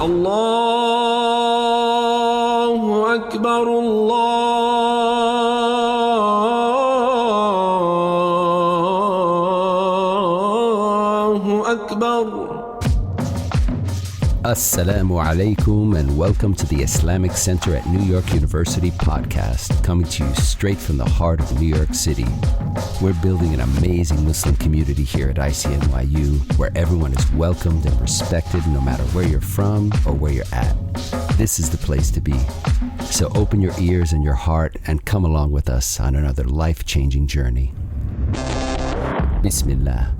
الله أكبر الله أكبر. Assalamu alaikum and welcome to the Islamic Center at New York University podcast, coming to you straight from the heart of New York City. We're building an amazing Muslim community here at ICNYU where everyone is welcomed and respected no matter where you're from or where you're at. This is the place to be. So open your ears and your heart and come along with us on another life-changing journey. Bismillah.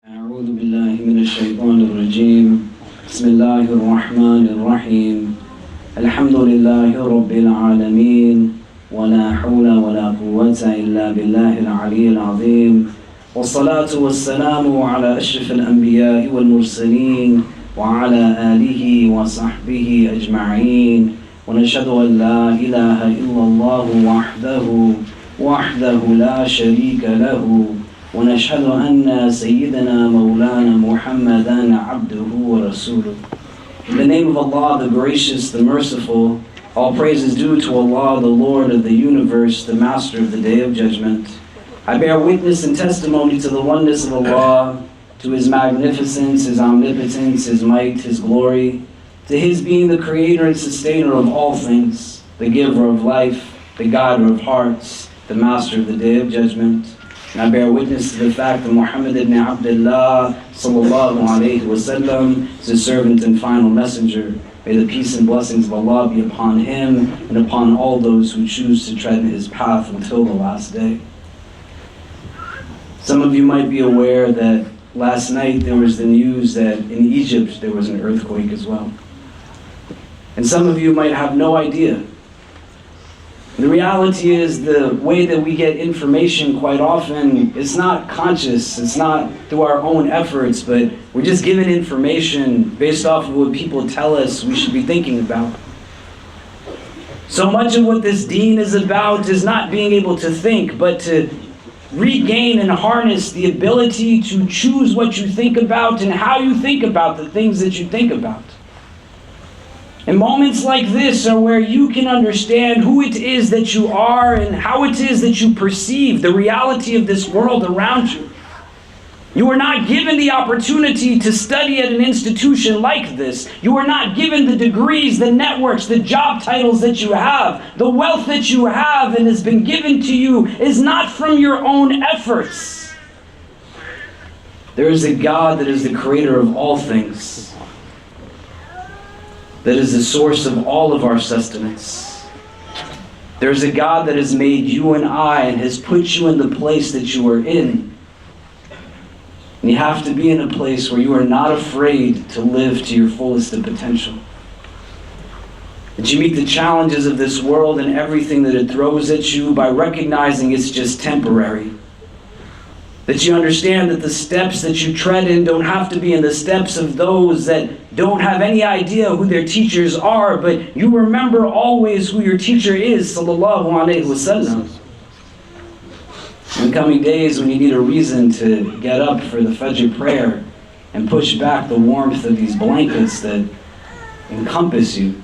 أعوذ بالله من الشيطان الرجيم. بسم الله الرحمن الرحيم. الحمد لله رب العالمين ولا حول ولا قوة إلا بالله العلي العظيم والصلاة والسلام على أشرف الأنبياء والمرسلين وعلى آله وصحبه أجمعين ونشهد أن لا إله إلا الله وحده لا شريك له ونشهد أن سيدنا مولانا محمدا عبده ورسوله. In the name of Allah, the gracious, the merciful, all praise is due to Allah, the Lord of the universe, the master of the day of judgment. I bear witness and testimony to the oneness of Allah, to His magnificence, His omnipotence, His might, His glory, to His being the creator and sustainer of all things, the giver of life, the guider of hearts, the master of the day of judgment. And I bear witness to the fact that Muhammad ibn Abdullah sallallahu alayhi wa sallam is His servant and final messenger. May the peace and blessings of Allah be upon him and upon all those who choose to tread in His path until the last day. Some of you might be aware that last night there was the news that in Egypt there was an earthquake as well. And some of you might have no idea. The reality is the way that we get information quite often, it's not conscious, it's not through our own efforts, but we're just given information based off of what people tell us we should be thinking about. So much of what this deen is about is not being able to think, but to regain and harness the ability to choose what you think about and how you think about the things that you think about. And moments like this are where you can understand who it is that you are and how it is that you perceive the reality of this world around you. You are not given the opportunity to study at an institution like this. You are not given the degrees, the networks, the job titles that you have. The wealth that you have and has been given to you is not from your own efforts. There is a God that is the creator of all things, that is the source of all of our sustenance. There's a God that has made you and I and has put you in the place that you are in. And you have to be in a place where you are not afraid to live to your fullest of potential. That you meet the challenges of this world and everything that it throws at you by recognizing it's just temporary. That you understand that the steps that you tread in don't have to be in the steps of those that don't have any idea who their teachers are, but you remember always who your teacher is, sallallahu alayhi wa sallam. In coming days when you need a reason to get up for the Fajr prayer and push back the warmth of these blankets that encompass you.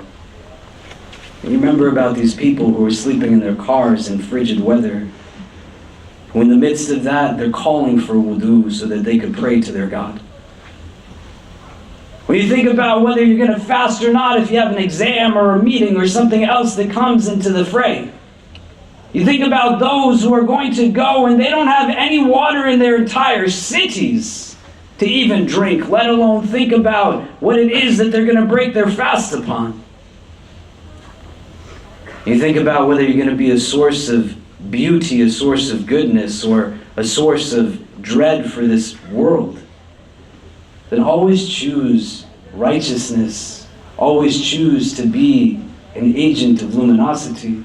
And you remember about these people who are sleeping in their cars in frigid weather. Who in the midst of that, they're calling for wudu so that they could pray to their God. When you think about whether you're going to fast or not, if you have an exam or a meeting or something else that comes into the fray. You think about those who are going to go and they don't have any water in their entire cities to even drink, let alone think about what it is that they're going to break their fast upon. You think about whether you're going to be a source of beauty, a source of goodness, or a source of dread for this world. Then always choose righteousness. Always choose to be an agent of luminosity.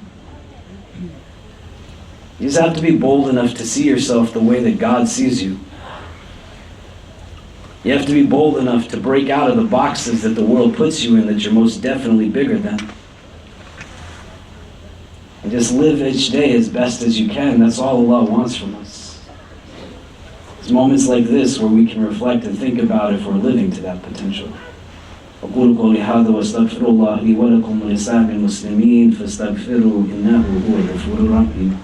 You just have to be bold enough to see yourself the way that God sees you. You have to be bold enough to break out of the boxes that the world puts you in that you're most definitely bigger than. And just live each day as best as you can. That's all Allah wants from us. It's moments like this where we can reflect and think about if we're living to that potential. أقول قولي هذا وأستغفر الله لي ولكم ولسائر المسلمين فاستغفروه إنه هو الغفور الرحيم.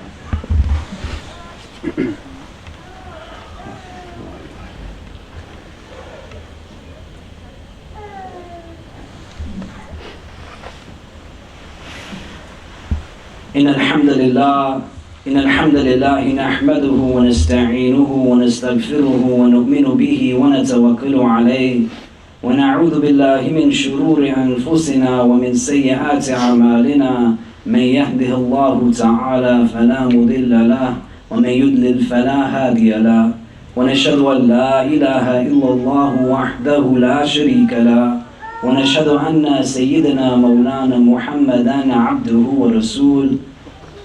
إن الحمد لله نحمده ونستعينه ونستغفره ونؤمن به ونتوكل عليه ونعوذ بالله من شرور أنفسنا ومن سيئات أعمالنا من يهده الله تعالى فلا مضل له ومن يضلل فلا هادي له ونشهد أن لا إله إلا الله وحده لا شريك له ونشهد أن سيدنا مولانا محمدا عبده ورسوله.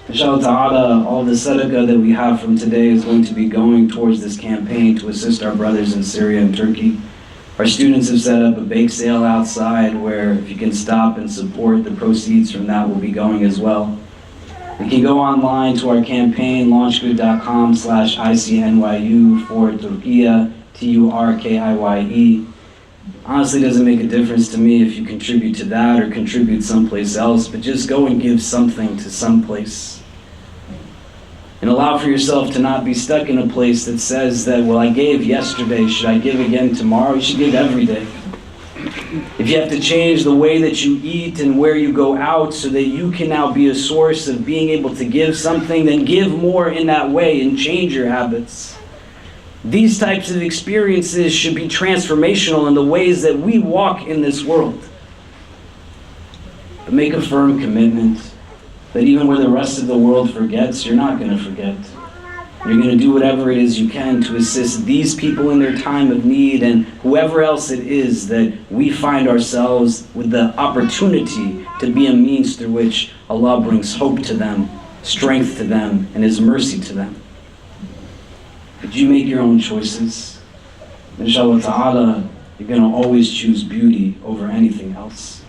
Inshallah ta'ala, all the sadaqah that we have from today is going to be going towards this campaign to assist our brothers in Syria and Turkey. Our students have set up a bake sale outside where if you can stop and support, the proceeds from that will be going as well. You can go online to our campaign, launchgood.com/ICNYU for Türkiye, Turkiye. Honestly, it doesn't make a difference to me if you contribute to that or contribute someplace else, but just go and give something to someplace. And allow for yourself to not be stuck in a place that says that, well, I gave yesterday, should I give again tomorrow? You should give every day. If you have to change the way that you eat and where you go out so that you can now be a source of being able to give something, then give more in that way and change your habits. These types of experiences should be transformational in the ways that we walk in this world. But make a firm commitment that even where the rest of the world forgets, you're not going to forget. You're going to do whatever it is you can to assist these people in their time of need and whoever else it is that we find ourselves with the opportunity to be a means through which Allah brings hope to them, strength to them, and His mercy to them. But you make your own choices. Inshallah ta'ala, you're going to always choose beauty over anything else.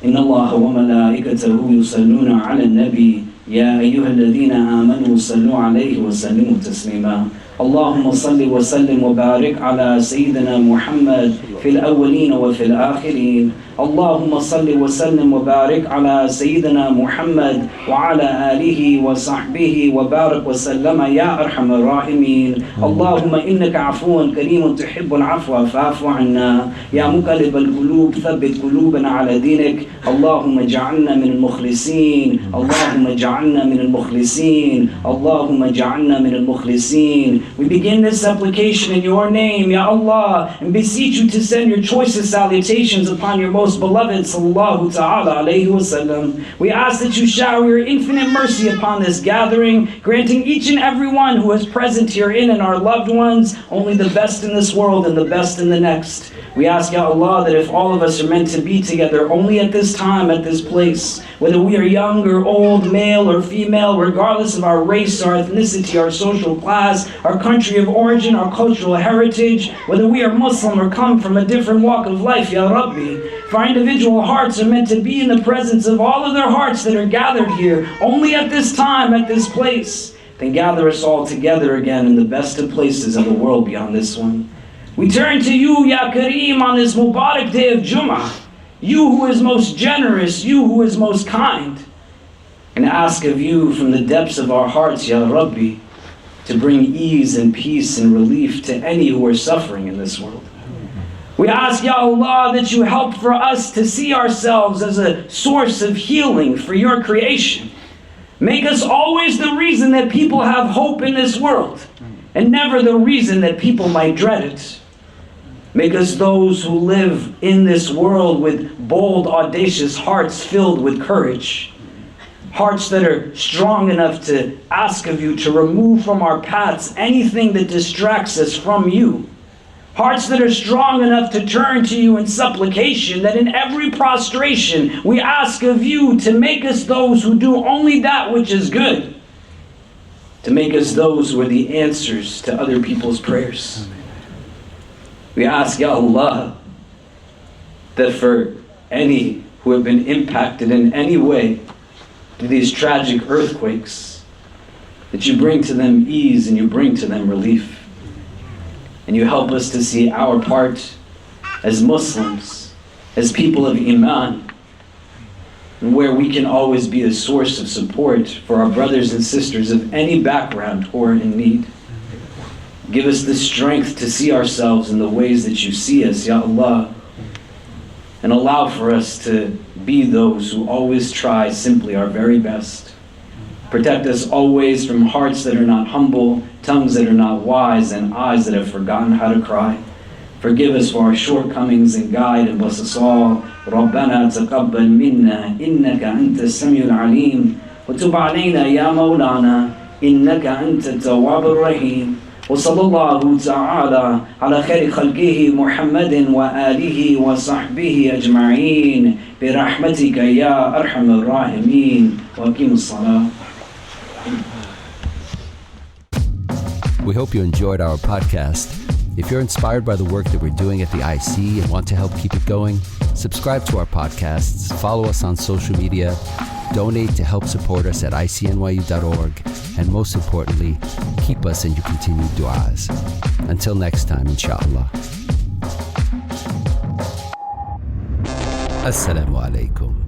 إن الله وملائكته يصلون على النبي يا أيها الذين آمنوا صلوا عليه وسلموا تسليما. اللهم صل وسلم وبارك على سيدنا محمد في الأولين وفي الآخرين. اللهم صل وسلم وبارك على سيدنا محمد وعلى آله وصحبه وبارك وسلم يا أرحم الراحمين. اللهم إنك عفو كريم تحب العفو فاعف عنا. يا مقلب القلوب ثبت قلوبنا على دينك. اللهم اجعلنا من المخلصين. اللهم اجعلنا من المخلصين. اللهم اجعلنا من المخلصين. We begin this supplication in your name, Ya Allah, and beseech you to send your choicest salutations upon your most beloved sallallahu ta'ala alayhi wa sallam. We ask that you shower your infinite mercy upon this gathering, granting each and every one who is present herein and our loved ones only the best in this world and the best in the next. We ask, Ya Allah, that if all of us are meant to be together only at this time, at this place, whether we are young or old, male or female, regardless of our race, our ethnicity, our social class, our country of origin, our cultural heritage, whether we are Muslim or come from a different walk of life, Ya Rabbi, if our individual hearts are meant to be in the presence of all of their hearts that are gathered here, only at this time, at this place, then gather us all together again in the best of places in the world beyond this one. We turn to you, Ya Kareem, on this Mubarak day of Jumu'ah, you who is most generous, you who is most kind, and ask of you from the depths of our hearts, Ya Rabbi, to bring ease and peace and relief to any who are suffering in this world. We ask, Ya Allah, that you help for us to see ourselves as a source of healing for your creation. Make us always the reason that people have hope in this world, and never the reason that people might dread it. Make us those who live in this world with bold, audacious hearts filled with courage. Hearts that are strong enough to ask of you to remove from our paths anything that distracts us from you. Hearts that are strong enough to turn to you in supplication, that in every prostration we ask of you to make us those who do only that which is good. To make us those who are the answers to other people's prayers. We ask, Ya Allah, that for any who have been impacted in any way to these tragic earthquakes, that you bring to them ease and you bring to them relief. And you help us to see our part as Muslims as people of Iman, and where we can always be a source of support for our brothers and sisters of any background who are in need. Give us the strength to see ourselves in the ways that you see us, Ya Allah, and allow for us to be those who always try simply our very best. Protect us always from hearts that are not humble, tongues that are not wise, and eyes that have forgotten how to cry. Forgive us for our shortcomings and guide and bless us all. ربنا تقبل منا إنك أنت السميع العليم وتب علينا يا مولانا إنك أنت التواب الرحيم وصلى الله تعالى على خير خلقه محمد وآله وصحبه أجمعين برحمتك يا أرحم الراحمين وأقم الصلاة. We hope you enjoyed our podcast. If you're inspired by the work that we're doing at the IC and want to help keep it going, subscribe to our podcasts, follow us on social media, donate to help support us at ICNYU.org, and most importantly, keep us in your continued du'as. Until next time, inshallah. Assalamu alaikum.